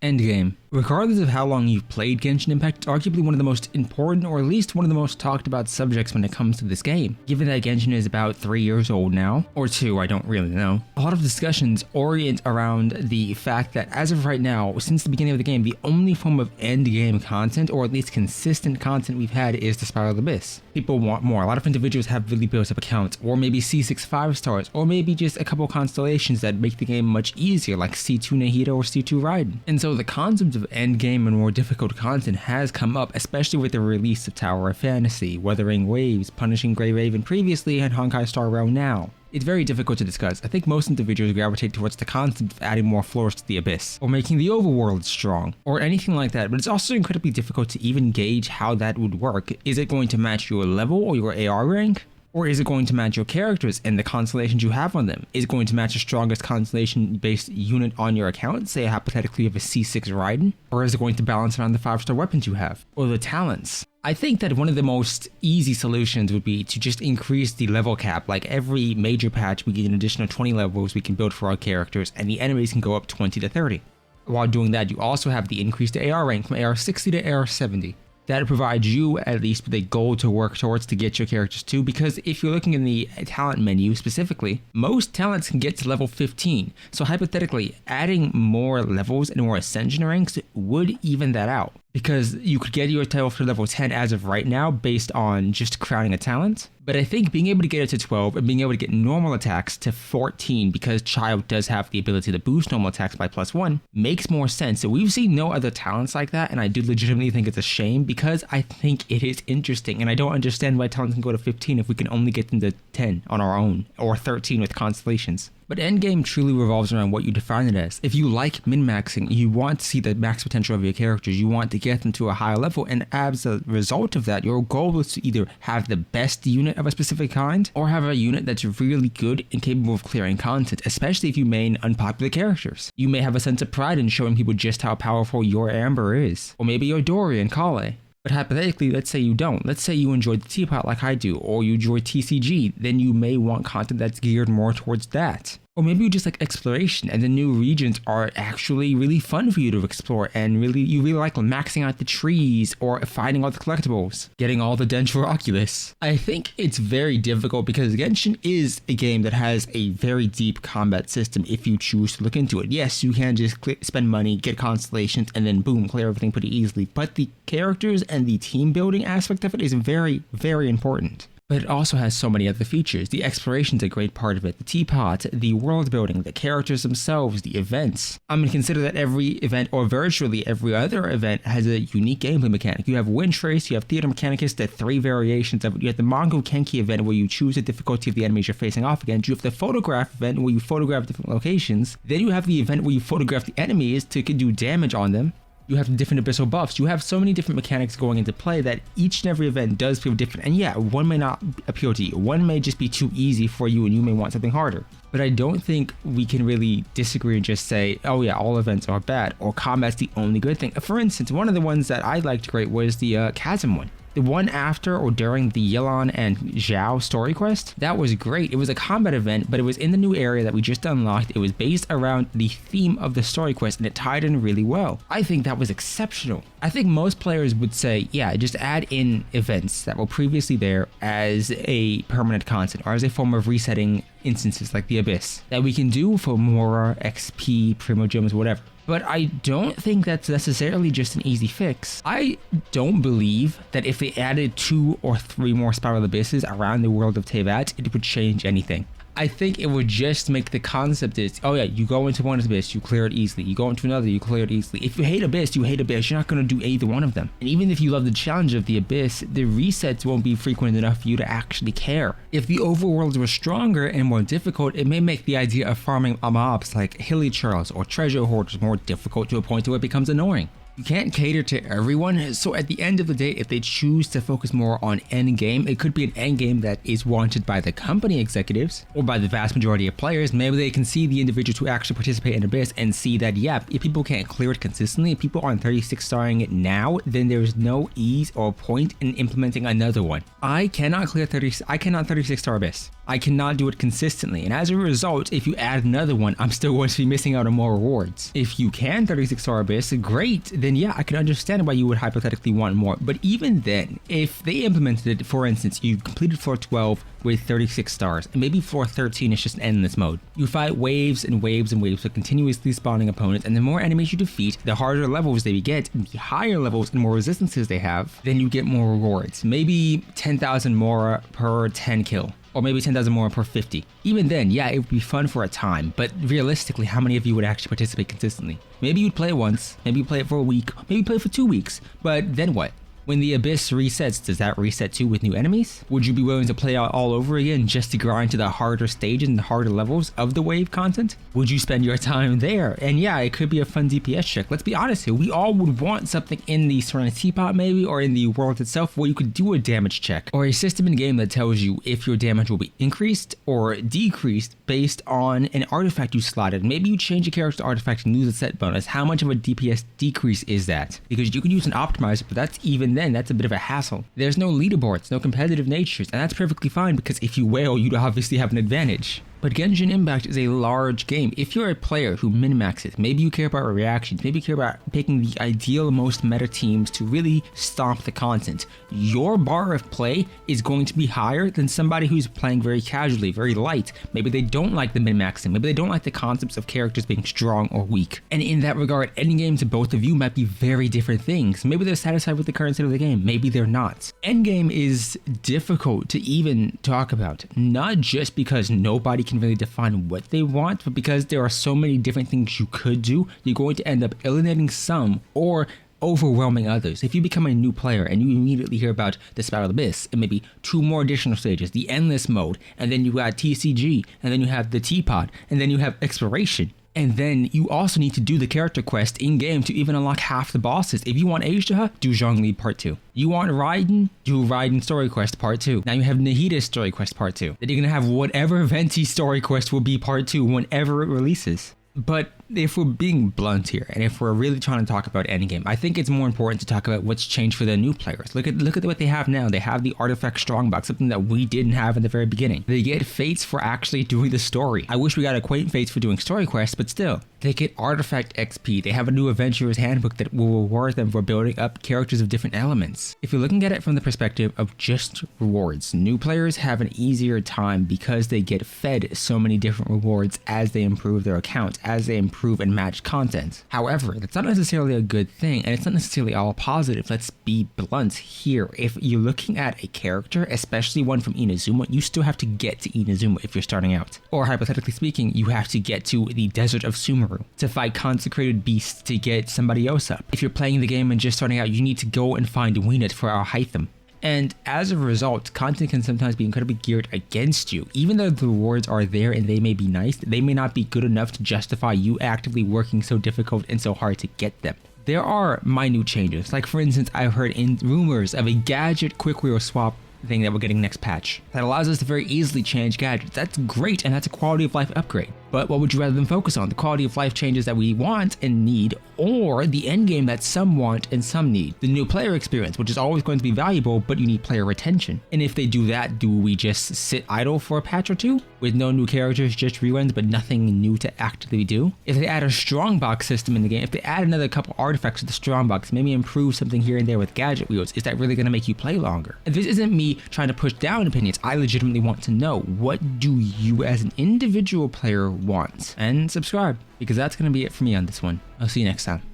Endgame. Regardless of how long you've played Genshin Impact, it's arguably one of the most important, or at least one of the most talked about subjects when it comes to this game. Given that Genshin is about 3 years old now, or 2, I don't really know, a lot of discussions orient around the fact that as of right now, since the beginning of the game, the only form of endgame content, or at least consistent content we've had, is the Spiral Abyss. People want more. A lot of individuals have really built up accounts, or maybe C6 5-stars, or maybe just a couple constellations that make the game much easier, like C2 Nahida or C2 Raiden. And so the concept of endgame and more difficult content has come up, especially with the release of Tower of Fantasy, Wuthering Waves, Punishing Grey Raven previously, and Honkai Star Rail now. It's very difficult to discuss. I think most individuals gravitate towards the concept of adding more floors to the Abyss, or making the overworld strong, or anything like that, but it's also incredibly difficult to even gauge how that would work. Is it going to match your level or your AR rank? Or is it going to match your characters and the constellations you have on them? Is it going to match the strongest constellation-based unit on your account? Say hypothetically you have a C6 Raiden? Or is it going to balance around the 5-star weapons you have? Or the talents? I think that one of the most easy solutions would be to just increase the level cap. Like every major patch, we get an additional 20 levels we can build for our characters, and the enemies can go up 20 to 30. While doing that, you also have the increased AR rank from AR 60 to AR 70. That provides you at least with a goal to work towards to get your characters to, because if you're looking in the talent menu specifically, most talents can get to level 15. So hypothetically, adding more levels and more ascension ranks would even that out, because you could get your title to level 10 as of right now based on just crowning a talent. But I think being able to get it to 12 and being able to get normal attacks to 14, because Child does have the ability to boost normal attacks by +1, makes more sense. So we've seen no other talents like that, and I do legitimately think it's a shame, because I think it is interesting, and I don't understand why talents can go to 15 if we can only get them to 10 on our own, or 13 with constellations. But endgame truly revolves around what you define it as. If you like min-maxing, you want to see the max potential of your characters, you want to get them to a higher level, and as a result of that, your goal is to either have the best unit of a specific kind, or have a unit that's really good and capable of clearing content, especially if you main unpopular characters. You may have a sense of pride in showing people just how powerful your Amber is, or maybe your Dory and Kale. But hypothetically, let's say you don't. Let's say you enjoyed the teapot like I do, or you enjoy TCG, then you may want content that's geared more towards that. Or maybe you just like exploration, and the new regions are actually really fun for you to explore, and you really like maxing out the trees, or finding all the collectibles, getting all the Denture Oculus. I think it's very difficult because Genshin is a game that has a very deep combat system if you choose to look into it. Yes, you can just spend money, get constellations, and then boom, clear everything pretty easily, but the characters and the team building aspect of it is very, very important. But it also has so many other features. The exploration's a great part of it. The teapot, the world building, the characters themselves, the events. I mean, consider that every event, or virtually every other event, has a unique gameplay mechanic. You have Wind Trace, you have Theater Mechanicus, the 3 variations of it. You have the Mongo Kenki event where you choose the difficulty of the enemies you're facing off against. You have the photograph event where you photograph different locations. Then you have the event where you photograph the enemies to do damage on them. You have different abyssal buffs. You have so many different mechanics going into play that each and every event does feel different. And yeah, one may not appeal to you. One may just be too easy for you and you may want something harder. But I don't think we can really disagree and just say, oh yeah, all events are bad, or combat's the only good thing. For instance, one of the ones that I liked great was the Chasm one. The one after or during the Yelan and Zhao story quest, that was great. It was a combat event, but it was in the new area that we just unlocked. It was based around the theme of the story quest, and it tied in really well. I think that was exceptional. I think most players would say, yeah, just add in events that were previously there as a permanent content, or as a form of resetting instances like the Abyss, that we can do for more XP, Primogems, whatever. But I don't think that's necessarily just an easy fix. I don't believe that if they added 2 or 3 more Spiral Abysses around the world of Teyvat, it would change anything. I think it would just make the concept is, oh yeah, you go into one Abyss, you clear it easily. You go into another, you clear it easily. If you hate Abyss, you hate Abyss. You're not going to do either one of them. And even if you love the challenge of the Abyss, the resets won't be frequent enough for you to actually care. If the overworlds were stronger and more difficult, it may make the idea of farming mobs like Hilly Charles or Treasure Hoarders more difficult to a point where it becomes annoying. You can't cater to everyone, so at the end of the day, if they choose to focus more on endgame, it could be an endgame that is wanted by the company executives or by the vast majority of players. Maybe they can see the individuals who actually participate in Abyss and see that, yeah, if people can't clear it consistently, if people aren't 36-starring it now, then there's no ease or point in implementing another one. I cannot 36-star Abyss. I cannot do it consistently, and as a result, if you add another one, I'm still going to be missing out on more rewards. If you can 36-star Abyss, great, then yeah, I can understand why you would hypothetically want more. But even then, if they implemented it, for instance, you completed floor 12 with 36 stars, and maybe floor 13 is just an endless mode. You fight waves and waves and waves of continuously spawning opponents, and the more enemies you defeat, the harder levels they get, and the higher levels and more resistances they have, then you get more rewards. Maybe 10,000 more per 10 kill. Or maybe 10,000 more per 50. Even then, yeah, it would be fun for a time, but realistically, how many of you would actually participate consistently? Maybe you'd play it once, maybe you play it for a week, maybe you play it for 2 weeks, but then what? When the Abyss resets, does that reset too with new enemies? Would you be willing to play out all over again just to grind to the harder stages and the harder levels of the wave content? Would you spend your time there? And yeah, it could be a fun DPS check. Let's be honest here, we all would want something in the Serenity Teapot maybe, or in the world itself where you could do a damage check, or a system in game that tells you if your damage will be increased or decreased based on an artifact you slotted. Maybe you change a character artifact and lose a set bonus. How much of a DPS decrease is that? Because you can use an optimizer, but that's a bit of a hassle. There's no leaderboards, no competitive natures, and that's perfectly fine because if you whale, you'd obviously have an advantage. But Genshin Impact is a large game. If you're a player who min-maxes, maybe you care about reactions, maybe you care about picking the ideal most meta teams to really stomp the content, your bar of play is going to be higher than somebody who's playing very casually, very light. Maybe they don't like the min-maxing, maybe they don't like the concepts of characters being strong or weak. And in that regard, endgame to both of you might be very different things. Maybe they're satisfied with the current state of the game, maybe they're not. Endgame is difficult to even talk about, not just because nobody can really define what they want, but because there are so many different things you could do, you're going to end up alienating some or overwhelming others. If you become a new player and you immediately hear about the Spiral Abyss and maybe 2 more additional stages, the endless mode, and then you got TCG, and then you have the Teapot, and then you have exploration, and then you also need to do the character quest in-game to even unlock half the bosses. If you want Asia, do Zhongli Part 2. You want Raiden? Do Raiden Story Quest Part 2. Now you have Nahida's Story Quest Part 2. Then you're gonna have whatever Venti Story Quest will be Part 2 whenever it releases. But if we're being blunt here, and if we're really trying to talk about endgame, I think it's more important to talk about what's changed for the new players. Look at what they have now. They have the Artifact Strongbox, something that we didn't have in the very beginning. They get Fates for actually doing the story. I wish we got Acquaint Fates for doing story quests, but still. They get Artifact XP. They have a new Adventurer's Handbook that will reward them for building up characters of different elements. If you're looking at it from the perspective of just rewards, new players have an easier time because they get fed so many different rewards as they improve their account, as they improve and match content. However, that's not necessarily a good thing, and it's not necessarily all positive. Let's be blunt here. If you're looking at a character, especially one from Inazuma, you still have to get to Inazuma if you're starting out. Or hypothetically speaking, you have to get to the Desert of Sumeru to fight consecrated beasts to get somebody else up. If you're playing the game and just starting out, you need to go and find Weenet for our Hytham. And as a result, content can sometimes be incredibly geared against you. Even though the rewards are there and they may be nice, they may not be good enough to justify you actively working so difficult and so hard to get them. There are minute changes, like for instance, I've heard in rumors of a gadget quick wheel swap thing that we're getting next patch that allows us to very easily change gadgets. That's great, and that's a quality of life upgrade. But what would you rather than focus on? The quality of life changes that we want and need, or the end game that some want and some need? The new player experience, which is always going to be valuable, but you need player retention. And if they do that, do we just sit idle for a patch or two with no new characters, just reruns, but nothing new to actively do? If they add a strongbox system in the game, if they add another couple artifacts to the strongbox, maybe improve something here and there with gadget wheels, is that really going to make you play longer? And this isn't me trying to push down opinions. I legitimately want to know, what do you as an individual player want? And subscribe, because that's going to be it for me on this one. I'll see you next time.